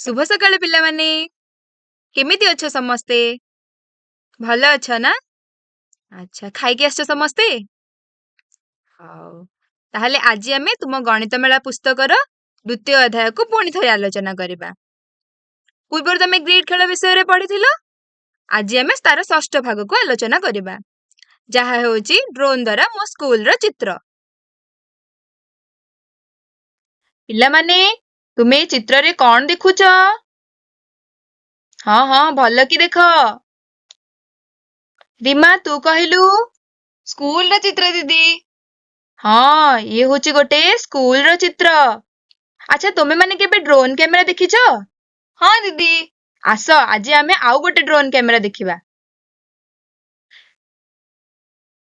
ଶୁଭ ସକାଳ ପିଲାମାନେ। କେମିତି ଅଛ ସମସ୍ତେ? ଭଲ ଅଛ ନା? ଆଚ୍ଛା, ଖାଇକି ଆସିଛ ସମସ୍ତେ? ହଉ। ତାହେଲେ ଆଜି ଆମେ ତୁମ ଗଣିତ ମେଳା ପୁସ୍ତକର ଦ୍ୱିତୀୟ ଅଧ୍ୟାୟକୁ ପୁଣି ଥରେ ଆଲୋଚନା କରିବା। ପୂର୍ବରୁ ତମେ ଗ୍ରିଡ୍ ଖେଳ ବିଷୟରେ ପଢିଥିଲ। ଆଜି ଆମେ ତାର ଷଷ୍ଠ ଭାଗକୁ ଆଲୋଚନା କରିବା, ଯାହା ହେଉଛି ଡ୍ରୋନ୍ ଦ୍ୱାରା ମୋ ସ୍କୁଲର ଚିତ୍ର। ପିଲାମାନେ, ତୁମେ ଏ ଚିତ୍ରରେ କଣ ଦେଖୁଛ? ହଁ, ଭଲ କି ଦେଖ। ରିମା, ତୁ କହିଲୁ? ସ୍କୁଲର ଚିତ୍ର ଦିଦି। ହଁ, ଇଏ ହେଉଛି ଗୋଟେ ସ୍କୁଲର ଚିତ୍ର। ଆଚ୍ଛା, ତୁମେମାନେ କେବେ ଡ୍ରୋନ୍ କ୍ୟାମେରା ଦେଖିଛ? ହଁ ଦିଦି। ଆସ, ଆଜି ଆମେ ଆଉ ଗୋଟେ ଡ୍ରୋନ୍ କ୍ୟାମେରା ଦେଖିବା।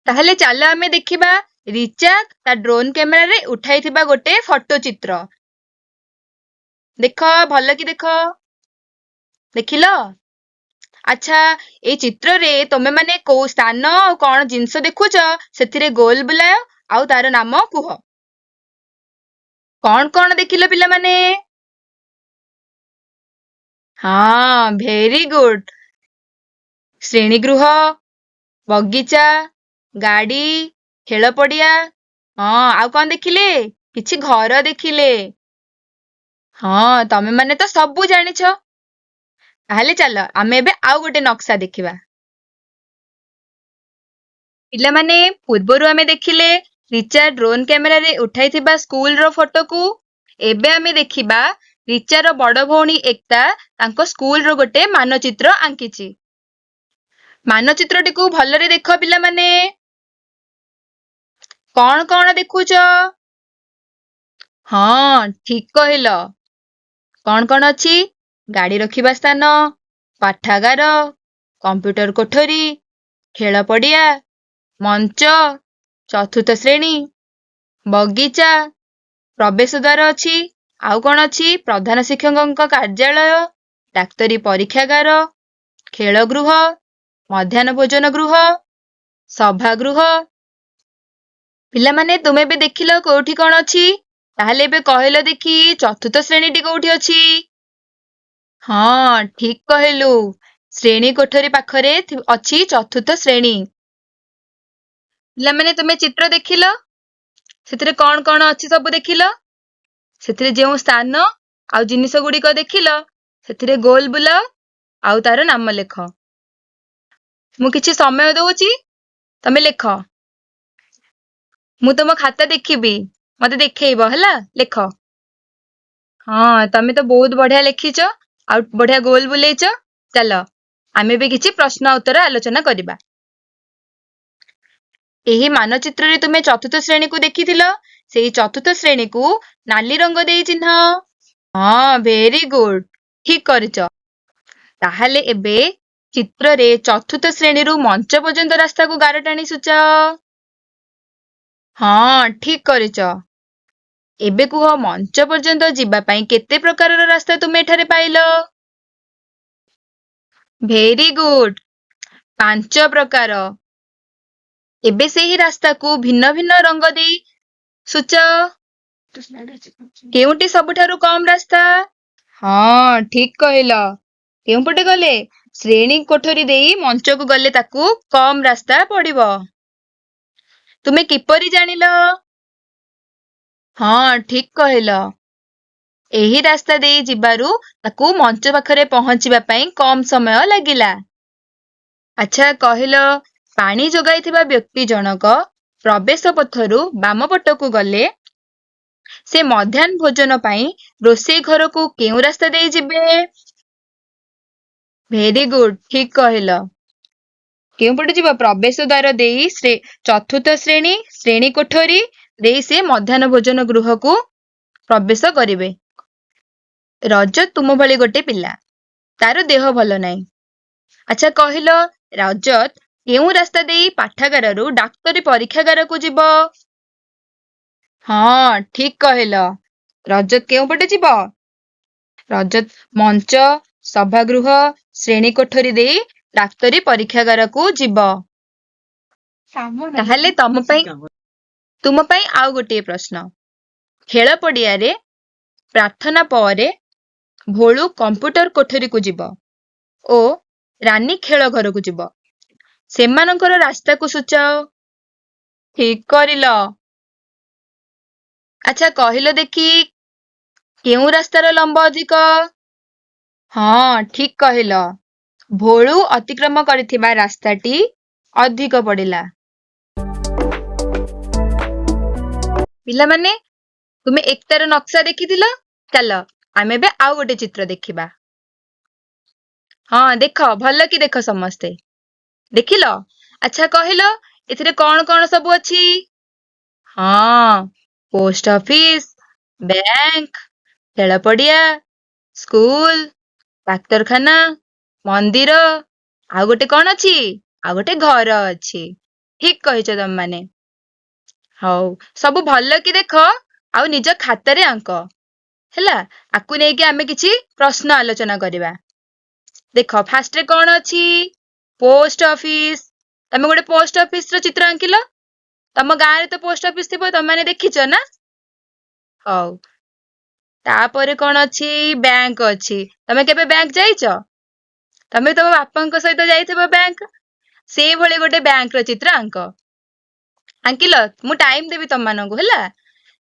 ତାହେଲେ ଚାଲ ଆମେ ଦେଖିବା ରିଚା ତା ଡ୍ରୋନ୍ କ୍ୟାମେରାରେ ଉଠାଇଥିବା ଗୋଟେ ଫଟୋ ଚିତ୍ର। ଦେଖ, ଭଲ କି ଦେଖ। ଦେଖିଲ? ଆଚ୍ଛା, ଏଇ ଚିତ୍ରରେ ତମେମାନେ କୋଉ ସ୍ଥାନ ଆଉ କଣ ଜିନିଷ ଦେଖୁଛ ସେଥିରେ ଗୋଲ ବୁଲାଅ ଆଉ ତାର ନାମ କୁହ। କଣ ଦେଖିଲ ପିଲାମାନେ? ହଁ, ଭେରି ଗୁଡ୍। ଶ୍ରେଣୀଗୃହ, ବଗିଚା, ଗାଡି, ଖେଳ ପଡିଆ। ହଁ, ଆଉ କଣ ଦେଖିଲେ? କିଛି ଘର ଦେଖିଲେ। ହଁ, ତମେମାନେ ତ ସବୁ ଜାଣିଛ। ତାହେଲେ ଚାଲ ଆମେ ଏବେ ଆଉ ଗୋଟେ ନକ୍ସା ଦେଖିବା। ପିଲାମାନେ, ପୂର୍ବରୁ ଆମେ ଦେଖିଲେ ରିଚା ଡ୍ରୋନ୍ କ୍ୟାମେରାରେ ଉଠାଇଥିବା ସ୍କୁଲର ଫଟୋକୁ। ଏବେ ଆମେ ଦେଖିବା ରିଚାର ବଡ ଭଉଣୀ ଏକତା ତାଙ୍କ ସ୍କୁଲର ଗୋଟେ ମାନଚିତ୍ର ଆଙ୍କିଛି। ମାନଚିତ୍ରଟିକୁ ଭଲରେ ଦେଖ ପିଲାମାନେ। କଣ ଦେଖୁଛ? ହଁ, ଠିକ କହିଲ। କଣ ଅଛି? ଗାଡି ରଖିବା ସ୍ଥାନ, ପାଠାଗାର, କମ୍ପ୍ୟୁଟର କୋଠରୀ, ଖେଳ ପଡିଆ, ମଞ୍ଚ, ଚତୁର୍ଥ ଶ୍ରେଣୀ, ବଗିଚା, ପ୍ରବେଶ ଦ୍ୱାର ଅଛି। ଆଉ କଣ ଅଛି? ପ୍ରଧାନ ଶିକ୍ଷକଙ୍କ କାର୍ଯ୍ୟାଳୟ, ଡାକ୍ତରୀ ପରୀକ୍ଷାଗାର, ଖେଳଗୃହ, ମଧ୍ୟାହ୍ନ ଭୋଜନ ଗୃହ, ସଭାଗୃହ। ପିଲାମାନେ, ତୁମେ ଏବେ ଦେଖିଲ କୋଉଠି କଣ ଅଛି? ତାହେଲେ ଏବେ କହିଲ ଦେଖି ଚତୁର୍ଥ ଶ୍ରେଣୀଟି କୋଉଠି ଅଛି? ହଁ, ଠିକ କହିଲୁ। ଶ୍ରେଣୀ କୋଠରୀ ପାଖରେ ଅଛି ଚତୁର୍ଥ ଶ୍ରେଣୀ। ପିଲାମାନେ, ତୁମେ ଚିତ୍ର ଦେଖିଲ? ସେଥିରେ କଣ ଅଛି ସବୁ ଦେଖିଲ? ସେଥିରେ ଯେଉଁ ସ୍ଥାନ ଆଉ ଜିନିଷ ଗୁଡ଼ିକ ଦେଖିଲ, ସେଥିରେ ଗୋଲ ବୁଲାଅ ଆଉ ତାର ନାମ ଲେଖ। ମୁଁ କିଛି ସମୟ ଦଉଛି, ତମେ ଲେଖ। ମୁଁ ତମ ଖାତା ଦେଖିବି, ମତେ ଦେଖେଇବ ହେଲା। ଲେଖ। ହଁ, ତମେ ତ ବହୁତ ବଢିଆ ଲେଖିଛ ଆଉ ବଢିଆ ଗୋଲ ବୁଲେଇଛ। ଚାଲ ଆମେ ବି କିଛି ପ୍ରଶ୍ନ ଉତ୍ତର ଆଲୋଚନା କରିବା। ଏହି ମାନଚିତ୍ରରେ ତୁମେ ଚତୁର୍ଥ ଶ୍ରେଣୀକୁ ଦେଖିଥିଲ। ସେଇ ଚତୁର୍ଥ ଶ୍ରେଣୀକୁ ନାଲି ରଙ୍ଗ ଦେଇ ଚିହ୍ନ। ହଁ, ଭେରି ଗୁଡ୍। ଠିକ କରିଛ। ତାହେଲେ ଏବେ ଚିତ୍ରରେ ଚତୁର୍ଥ ଶ୍ରେଣୀରୁ ମଞ୍ଚ ପର୍ଯ୍ୟନ୍ତ ରାସ୍ତାକୁ ଗାର ଟାଣି ସୂଚାଅ। ହଁ, ଠିକ କରିଛ। ଏବେ କୁହ, ମଞ୍ଚ ପର୍ଯ୍ୟନ୍ତ ଯିବା ପାଇଁ କେତେ ପ୍ରକାରର ରାସ୍ତା ତୁମେ ଏଠାରେ ପାଇଲ? Very good. 5 ପ୍ରକାର। ଏବେ ସେହି ରାସ୍ତାକୁ ଭିନ୍ନ ଭିନ୍ନ ରଙ୍ଗ ଦେଇ ସୂଚାଅ। କେଉଁଟି ସବୁଠାରୁ କମ୍ ରାସ୍ତା? ହଁ, ଠିକ କହିଲ। କେଉଁପଟେ ଗଲେ? ଶ୍ରେଣୀ କୋଠରୀ ଦେଇ ମଞ୍ଚକୁ ଗଲେ ତାକୁ କମ୍ ରାସ୍ତା ପଡିବ। ତୁମେ କିପରି ଜାଣିଲ? ହଁ, ଠିକ କହିଲ। ଏହି ରାସ୍ତା ଦେଇ ଯିବାରୁ ତାକୁ ମଞ୍ଚ ପାଖରେ ପହଞ୍ଚିବା ପାଇଁ କମ୍ ସମୟ ଲାଗିଲା। ଆଚ୍ଛା, କହିଲ, ପାଣି ଯୋଗାଇଥିବା ବ୍ୟକ୍ତି ଜଣକ ପ୍ରବେଶ ପଥରୁ ବାମ ପଟକୁ ଗଲେ ସେ ମଧ୍ୟାହ୍ନ ଭୋଜନ ପାଇଁ ରୋଷେଇ ଘରକୁ କେଉଁ ରାସ୍ତା ଦେଇ ଯିବେ? ଭେରି ଗୁଡ୍, ଠିକ କହିଲ। କେଉଁପଟେ ଯିବ? ପ୍ରବେଶ ଦ୍ୱାର ଦେଇ ଚତୁର୍ଥ ଶ୍ରେଣୀ, ଶ୍ରେଣୀ କୋଠରୀ ଦେଇ ସେ ମଧ୍ୟାହ୍ନ ଭୋଜନ ଗୃହକୁ ପ୍ରବେଶ କରିବେ। ରଜତ ତୁମ ଭଳି ଗୋଟେ ପିଲା, ତାର ଦେହ ଭଲ ନାହିଁ। ଆଚ୍ଛା, କହିଲ, ରଜତ କେଉଁ ରାସ୍ତା ଦେଇ ପାଠାଗାରରୁ ଡାକ୍ତରୀ ପରୀକ୍ଷାଗାରକୁ ଯିବ? ହଁ, ଠିକ କହିଲ। ରଜତ କେଉଁପଟେ ଯିବ? ରଜତ ମଞ୍ଚ, ସଭାଗୃହ, ଶ୍ରେଣୀ କୋଠରୀ ଦେଇ ଡାକ୍ତରୀ ପରୀକ୍ଷାଗାରକୁ ଯିବ। ତାହେଲେ ତୁମ ପାଇଁ ଆଉ ଗୋଟିଏ ପ୍ରଶ୍ନ। ଖେଳ ପଡିଆରେ ପ୍ରାର୍ଥନା ପରେ ଭୋଳୁ କମ୍ପ୍ୟୁଟର କୋଠରୀକୁ ଯିବ ଓ ରାନୀ ଖେଳ ଘରକୁ ଯିବ। ସେମାନଙ୍କର ରାସ୍ତାକୁ ସୂଚାଅ। ଠିକ୍ କରିଲ। ଆଚ୍ଛା କହିଲ ଦେଖି, କେଉଁ ରାସ୍ତାର ଲମ୍ବ ଅଧିକ? ହଁ, ଠିକ୍ କହିଲ। ଭୋଳୁ ଅତିକ୍ରମ କରିଥିବା ରାସ୍ତାଟି ଅଧିକ ପଡ଼ିଲା। ପିଲାମାନେ, ତୁମେ ଏକତାର ନକ୍ସା ଦେଖିଥିଲ? ଚାଲ ଆମେ ଏବେ ଆଉ ଗୋଟେ ଚିତ୍ର ଦେଖିବା। ହଁ, ଦେଖ, ଭଲ କି ଦେଖ ସମସ୍ତେ। ଦେଖିଲ? ଆଚ୍ଛା କହିଲ, ଏଥିରେ କଣ କଣ ସବୁ ଅଛି? ହଁ, ପୋଷ୍ଟ ଅଫିସ, ବ୍ୟାଙ୍କ, ଖେଳ ପଡିଆ, ସ୍କୁଲ, ଡାକ୍ତରଖାନା, ମନ୍ଦିର, ଆଉ ଗୋଟେ କଣ ଅଛି? ଆଉ ଗୋଟେ ଘର ଅଛି। ଠିକ୍ କହିଛ ତମମାନେ। ହଉ, ସବୁ ଭଲ କି ଦେଖ ଆଉ ନିଜ ଖାତାରେ ଆଙ୍କ। ହେଲା, ଆକୁ ନେଇକି ଆମେ କିଛି ପ୍ରଶ୍ନ ଆଲୋଚନା କରିବା। ଦେଖ, ଫାଷ୍ଟରେ କଣ ଅଛି? Post office. ତମେ ଗୋଟେ ପୋଷ୍ଟ ଅଫିସର ଚିତ୍ର ଆଙ୍କିଲ। ତମ ଗାଁରେ ତ ପୋଷ୍ଟ ଅଫିସ ଥିବ, ତମମାନେ ଦେଖିଛ ନା? ହଉ। ତାପରେ କଣ ଅଛି? ବ୍ୟାଙ୍କ ଅଛି। ତମେ କେବେ ବ୍ୟାଙ୍କ ଯାଇଛ? ତମେ ତମ ବାପାଙ୍କ ସହିତ ଯାଇଥିବ ବ୍ୟାଙ୍କ। ସେଇଭଳି ଗୋଟେ ବ୍ୟାଙ୍କର ଚିତ୍ର ଆଙ୍କ। ଆଙ୍କିଲ? ମୁଁ ଟାଇମ ଦେବି ତମମାନଙ୍କୁ, ହେଲା।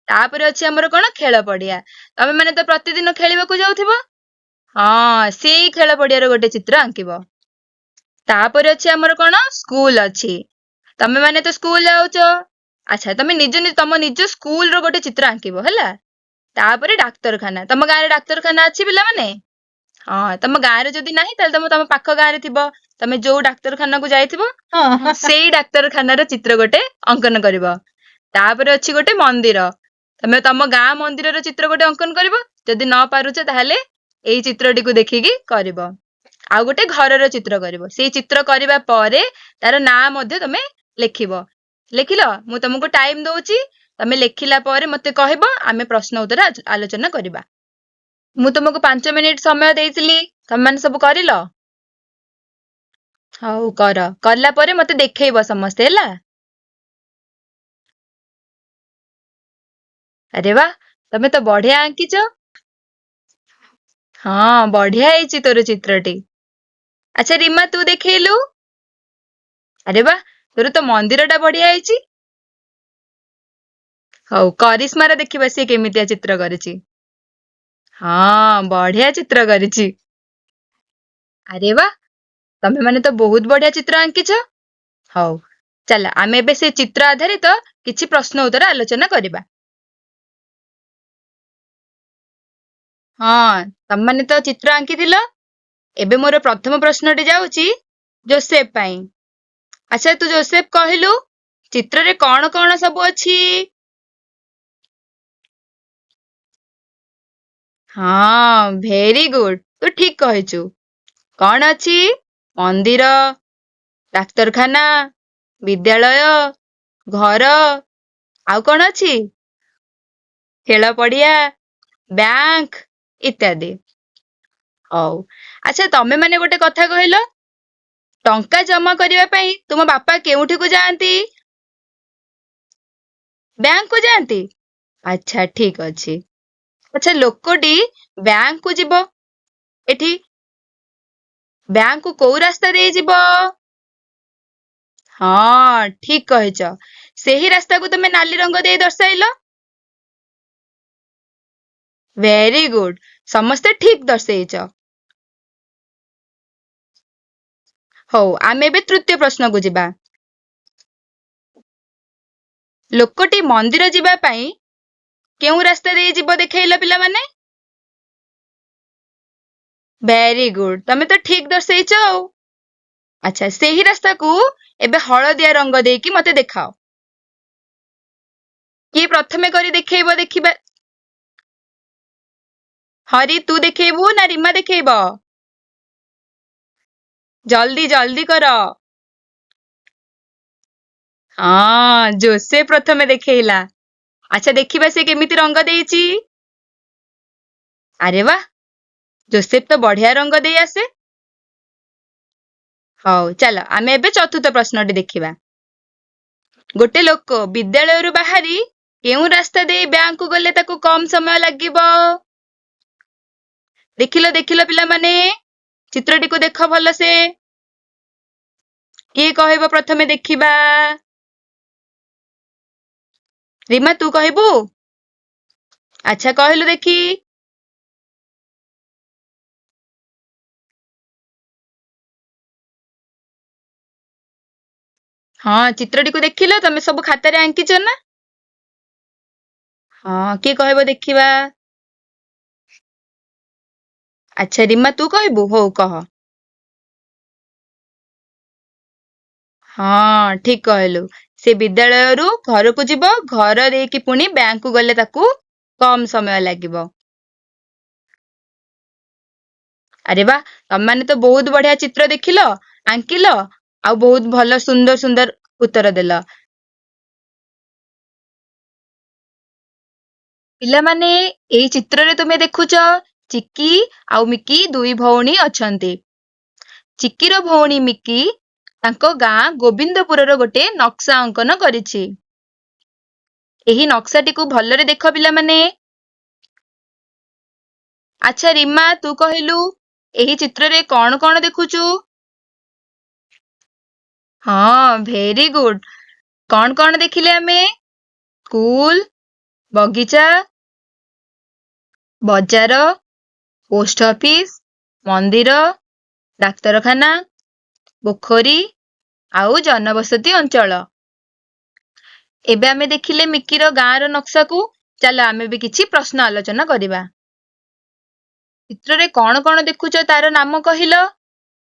ତାପରେ ଅଛି ଆମର କଣ? ଖେଳ ପଡିଆ। ତମେ ମାନେ ତ ପ୍ରତିଦିନ ଖେଳିବାକୁ ଯାଉଥିବ। ହଁ, ସେଇ ଖେଳ ପଡିଆର ଗୋଟେ ଚିତ୍ର ଆଙ୍କିବ। ତାପରେ ଅଛି ଆମର କଣ? ସ୍କୁଲ ଅଛି। ତମେ ମାନେ ତ ସ୍କୁଲ ଯାଉଛ। ଆଚ୍ଛା, ତମେ ତମ ନିଜ ସ୍କୁଲର ଗୋଟେ ଚିତ୍ର ଆଙ୍କିବ, ହେଲା। ତାପରେ ଡାକ୍ତରଖାନା। ତମ ଗାଁରେ ଡାକ୍ତରଖାନା ଅଛି ପିଲାମାନେ? ହଁ, ତମ ଗାଁରେ ଯଦି ନାହିଁ, ତାହେଲେ ତମ ପାଖ ଗାଁରେ ଥିବ। ତମେ ଯୋଉ ଡାକ୍ତରଖାନାକୁ ଯାଇଥିବ, ସେଇ ଡାକ୍ତରଖାନାର ଚିତ୍ର ଗୋଟେ ଅଙ୍କନ କରିବ। ତାପରେ ଅଛି ଗୋଟେ ମନ୍ଦିର। ତମେ ତମ ଗାଁ ମନ୍ଦିରର ଚିତ୍ର ଗୋଟେ ଅଙ୍କନ କରିବ। ଯଦି ନ ପାରୁଛ, ତାହେଲେ ଏଇ ଚିତ୍ରଟିକୁ ଦେଖିକି କରିବ। ଆଉ ଗୋଟେ ଘରର ଚିତ୍ର କରିବ। ସେଇ ଚିତ୍ର କରିବା ପରେ ତାର ନାଁ ମଧ୍ୟ ତମେ ଲେଖିବ। ଲେଖିଲ? ମୁଁ ତମକୁ ଟାଇମ ଦଉଛି। ତମେ ଲେଖିଲା ପରେ ମତେ କହିବ, ଆମେ ପ୍ରଶ୍ନ ଉତ୍ତର ଆଲୋଚନା କରିବା। ମୁଁ ତମକୁ 5 ମିନିଟ ସମୟ ଦେଇଥିଲି। ତମେମାନେ ସବୁ କରିଲ? ହଉ, କର। କଲା ପରେ ମତେ ଦେଖେଇବ ସମସ୍ତେ, ହେଲା। ଆରେ ବା, ତମେ ତ ବଢିଆ ଆଙ୍କିଛ। ହଁ, ବଢିଆ ହେଇଛି ତୋର ଚିତ୍ରଟି। ଆଚ୍ଛା ରିମା, ତୁ ଦେଖେଇଲୁ। ଆରେ ବା, ତୋର ତ ମନ୍ଦିରଟା ବଢିଆ ହେଇଛି। ହଉ, କରିଶ୍ମାର ଦେଖିବା ସିଏ କେମିତିଆ ଚିତ୍ର କରିଛି। ହଁ, ବଢିଆ ଚିତ୍ର କରିଛି। ଆରେ ବା, ତମେ ମାନେ ତ ବହୁତ ବଢିଆ ଚିତ୍ର ଆଙ୍କିଛ। ହଉ, ଚାଲ ଆମେ ଏବେ ସେ ଚିତ୍ର ଆଧାରିତ କିଛି ପ୍ରଶ୍ନ ଉତ୍ତର ଆଲୋଚନା କରିବା। ହଁ, ତମମାନେ ତ ଚିତ୍ର ଆଙ୍କିଥିଲ। ଏବେ ମୋର ପ୍ରଥମ ପ୍ରଶ୍ନଟି ଯାଉଛି ଜୋସେଫ ପାଇଁ। ଆଚ୍ଛା, ତୁ ଜୋସେଫ କହିଲୁ, ଚିତ୍ରରେ କଣ କଣ ସବୁ ଅଛି? ହଁ, ଭେରି ଗୁଡ। ତୁ ଠିକ କହିଛୁ। କଣ ଅଛି? ମନ୍ଦିର, ଡାକ୍ତରଖାନା, ବିଦ୍ୟାଳୟ, ଘର, ଆଉ କଣ ଅଛି? ଖେଳ ପଡିଆ, ବ୍ୟାଙ୍କ ଇତ୍ୟାଦି। ହଉ, ଆଚ୍ଛା ତମେ ମାନେ ଗୋଟେ କଥା କହିଲ, ଟଙ୍କା ଜମା କରିବା ପାଇଁ ତୁମ ବାପା କେଉଁଠିକୁ ଯାଆନ୍ତି? ବ୍ୟାଙ୍କକୁ ଯାଆନ୍ତି? ଆଚ୍ଛା, ଠିକ ଅଛି। ଆଚ୍ଛା, ଲୋକଟି ବ୍ୟାଙ୍କକୁ ଯିବ। ଏଠି ବ୍ୟାଙ୍କକୁ କୋଉ ରାସ୍ତା ଦେଇ ଯିବ? ହଁ, ଠିକ କହିଛ। ସେହି ରାସ୍ତାକୁ ତମେ ନାଲି ରଙ୍ଗ ଦେଇ ଦର୍ଶାଇଲ। Very good. ସମସ୍ତେ ଠିକ ଦର୍ଶେଇଛ। ହଉ, ଆମେ ଏବେ ତୃତୀୟ ପ୍ରଶ୍ନକୁ ଯିବା। ଲୋକଟି ମନ୍ଦିର ଯିବା ପାଇଁ କେଉଁ ରାସ୍ତା ଦେଇ ଯିବ ଦେଖେଇଲ ପିଲାମାନେ? Very good. ତମେ ତ ଠିକ ଦର୍ଶେଇଛ ଆଉ। ଆଚ୍ଛା, ସେହି ରାସ୍ତାକୁ ଏବେ ହଳଦିଆ ରଙ୍ଗ ଦେଇକି ମତେ ଦେଖାଅ। କିଏ ପ୍ରଥମେ କରି ଦେଖେଇବ ଦେଖିବା? ହରି, ତୁ ଦେଖେଇବୁ ନା ରିମା ଦେଖେଇବ? ଜଲ୍ଦି ଜଲ୍ଦି କର। ହଁ, ଜୋସେଫ ପ୍ରଥମେ ଦେଖେଇଲା। ଆଚ୍ଛା, ଦେଖିବା ସେ କେମିତି ରଙ୍ଗ ଦେଇଛି। ଆରେ ବା, ଜୋସେଫ ତ ବଢିଆ ରଙ୍ଗ ଦେଇ ଆସେ। ହଉ, ଚାଲ ଆମେ ଏବେ ଚତୁର୍ଥ ପ୍ରଶ୍ନଟି ଦେଖିବା। ଗୋଟେ ଲୋକ ବିଦ୍ୟାଳୟରୁ ବାହାରି କେଉଁ ରାସ୍ତା ଦେଇ ବ୍ୟାଙ୍କକୁ ଗଲେ ତାକୁ କମ ସମୟ ଲାଗିବ? ଦେଖିଲ ଦେଖିଲ ପିଲାମାନେ, ଚିତ୍ରଟିକୁ ଦେଖ ଭଲସେ। କିଏ କହିବ ପ୍ରଥମେ ଦେଖିବା? ରିମା ତୁ କହିବୁ? ଆଚ୍ଛା କହିଲୁ ଦେଖି। ହଁ, ଚିତ୍ରଟିକୁ ଦେଖିଲ? ତମେ ସବୁ ଖାତାରେ ଆଙ୍କିଛ ନା? ହଁ, କିଏ କହିବ ଦେଖିବା? ଆଚ୍ଛା ରିମା ତୁ କହିବୁ? ହଉ କହ। ହଁ, ଠିକ କହିଲୁ। ସେ ବିଦ୍ୟାଳୟରୁ ଘରକୁ ଯିବ, ଘର ଦେଇକି ପୁଣି ବ୍ୟାଙ୍କକୁ ଗଲେ ତାକୁ କମ ସମୟ ଲାଗିବ। ଆରେ ବା, ତମମାନେ ତ ବହୁତ ବଢିଆ ଚିତ୍ର ଦେଖିଲ, ଆଙ୍କିଲ, ଆଉ ବହୁତ ଭଲ ସୁନ୍ଦର ସୁନ୍ଦର ଉତ୍ତର ଦେଲ। ପିଲାମାନେ, ଏଇ ଚିତ୍ରରେ ତୁମେ ଦେଖୁଛ ଚିକି ଆଉ ମିକି ଦୁଇ ଭଉଣୀ ଅଛନ୍ତି। ଚିକିର ଭଉଣୀ ମିକି ତାଙ୍କ ଗାଁ ଗୋବିନ୍ଦପୁରର ଗୋଟେ ନକ୍ସା ଅଙ୍କନ କରିଛି। ଏହି ନକ୍ସାଟିକୁ ଭଲରେ ଦେଖ ପିଲାମାନେ। ଆଚ୍ଛା ରିମା ତୁ କହିଲୁ, ଏହି ଚିତ୍ରରେ କଣ କଣ ଦେଖୁଛୁ? ହଁ, ଭେରି ଗୁଡ୍। କଣ କଣ ଦେଖିଲେ ଆମେ? ସ୍କୁଲ, ବଗିଚା, ବଜାର, ପୋଷ୍ଟ ଅଫିସ, ମନ୍ଦିର, ଡାକ୍ତରଖାନା, ପୋଖରୀ ଆଉ ଜନବସତି ଅଞ୍ଚଳ। ଏବେ ଆମେ ଦେଖିଲେ ମିକିର ଗାଁର ନକ୍ସାକୁ। ଚାଲ ଆମେ ବି କିଛି ପ୍ରଶ୍ନ ଆଲୋଚନା କରିବା। ଚିତ୍ରରେ କଣ କଣ ଦେଖୁଛ ତାର ନାମ କହିଲ?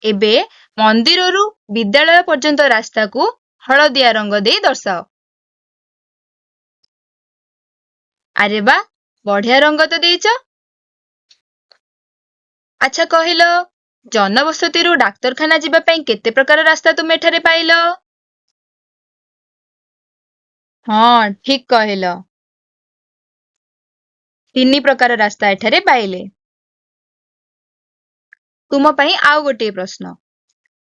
ଏବେ ମନ୍ଦିରରୁ ବିଦ୍ୟାଳୟ ପର୍ଯ୍ୟନ୍ତ ରାସ୍ତାକୁ ହଳଦିଆ ରଙ୍ଗ ଦେଇ ଦର୍ଶାଅ। ଆରେ ବା, ବଢିଆ ରଙ୍ଗ ତ ଦେଇଛ। ଆଚ୍ଛା କହିଲ, ଜନବସତିରୁ ଡାକ୍ତରଖାନା ଯିବା ପାଇଁ କେତେ ପ୍ରକାର ରାସ୍ତା ତୁମେ ଏଠାରେ ପାଇଲ? ହଁ, ଠିକ କହିଲ। 3 ପ୍ରକାର ରାସ୍ତା ଏଠାରେ ପାଇଲେ। ତୁମ ପାଇଁ ଆଉ ଗୋଟିଏ ପ୍ରଶ୍ନ।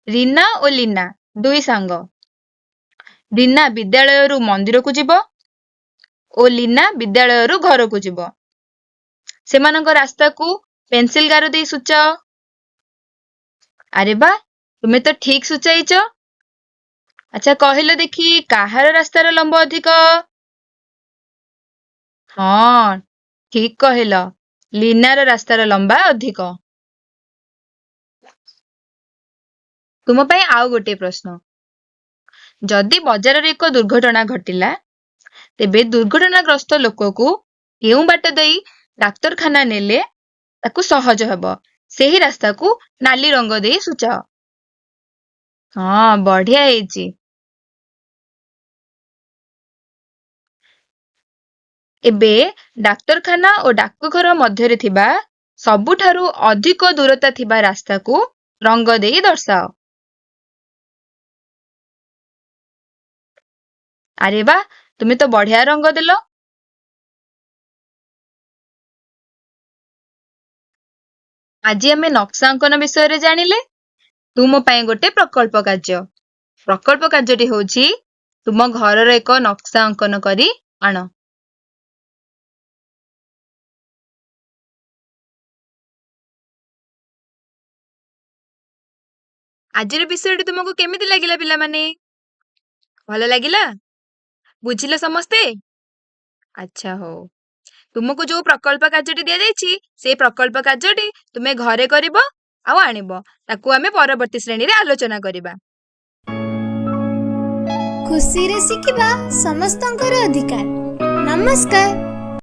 ରିନା ଓ ଲିନା ଦୁଇ ସାଙ୍ଗ। ରିନା ବିଦ୍ୟାଳୟରୁ ମନ୍ଦିରକୁ ଯିବ ଓ ଲିନା ବିଦ୍ୟାଳୟରୁ ଘରକୁ ଯିବ। ସେମାନଙ୍କ ରାସ୍ତାକୁ ପେନ୍ସିଲ ଗାର ଦେଇ ସୂଚାଅ। ଆରେ ବା, ତୁମେ ତ ଠିକ ସୂଚାଇଛ। ଆଚ୍ଛା କହିଲ ଦେଖି, କାହାର ରାସ୍ତାର ଲମ୍ବ ଅଧିକ? ହଁ, ଠିକ କହିଲ। ଲିନାର ରାସ୍ତାର ଲମ୍ବା ଅଧିକ। ତୁମ ପାଇଁ ଆଉ ଗୋଟିଏ ପ୍ରଶ୍ନ। ଯଦି ବଜାରରେ ଏକ ଦୁର୍ଘଟଣା ଘଟିଲା, ତେବେ ଦୁର୍ଘଟଣାଗ୍ରସ୍ତ ଲୋକକୁ କେଉଁ ବାଟ ଦେଇ ଡାକ୍ତରଖାନା ନେଲେ ତାକୁ ସହଜ ହେବ, ସେହି ରାସ୍ତାକୁ ନାଲି ରଙ୍ଗ ଦେଇ ସୂଚାଅ। ହଁ, ବଢିଆ ହେଇଛି। ଏବେ ଡାକ୍ତରଖାନା ଓ ଡାକଘର ମଧ୍ୟରେ ଥିବା ସବୁଠାରୁ ଅଧିକ ଦୂରତା ଥିବା ରାସ୍ତାକୁ ରଙ୍ଗ ଦେଇ ଦର୍ଶାଅ। ଆରେ ବା, ତୁମେ ତ ବଢିଆ ରଙ୍ଗ ଦେଲ। ଆଜି ଆମେ ନକ୍ସା ଅଙ୍କନ ବିଷୟରେ ଜାଣିଲେ। ତୁମ ପାଇଁ ଗୋଟେ ପ୍ରକଳ୍ପ କାର୍ଯ୍ୟ। ପ୍ରକଳ୍ପ କାର୍ଯ୍ୟଟି ହେଉଛି, ତୁମ ଘରର ଏକ ନକ୍ସା ଅଙ୍କନ କରି ଆଣ। ଆଜିର ବିଷୟଟି ତୁମକୁ କେମିତି ଲାଗିଲା ପିଲାମାନେ? ଭଲ ଲାଗିଲା? ବୁଝିଲ ସମସ୍ତେ? ଆଚ୍ଛା ହଉ। ତୁମକୁ ଯୋଉ ପ୍ରକଳ୍ପ କାର୍ଯ୍ୟଟି ଦିଆଯାଇଛି, ସେଇ ପ୍ରକଳ୍ପ କାର୍ଯ୍ୟଟି ତୁମେ ଘରେ କରିବ ଆଉ ଆଣିବ। ତାକୁ ଆମେ ପରବର୍ତ୍ତୀ ଶ୍ରେଣୀରେ ଆଲୋଚନା କରିବା। ଖୁସିରେ ଶିଖିବା ସମସ୍ତଙ୍କର ଅଧିକାର। ନମସ୍କାର।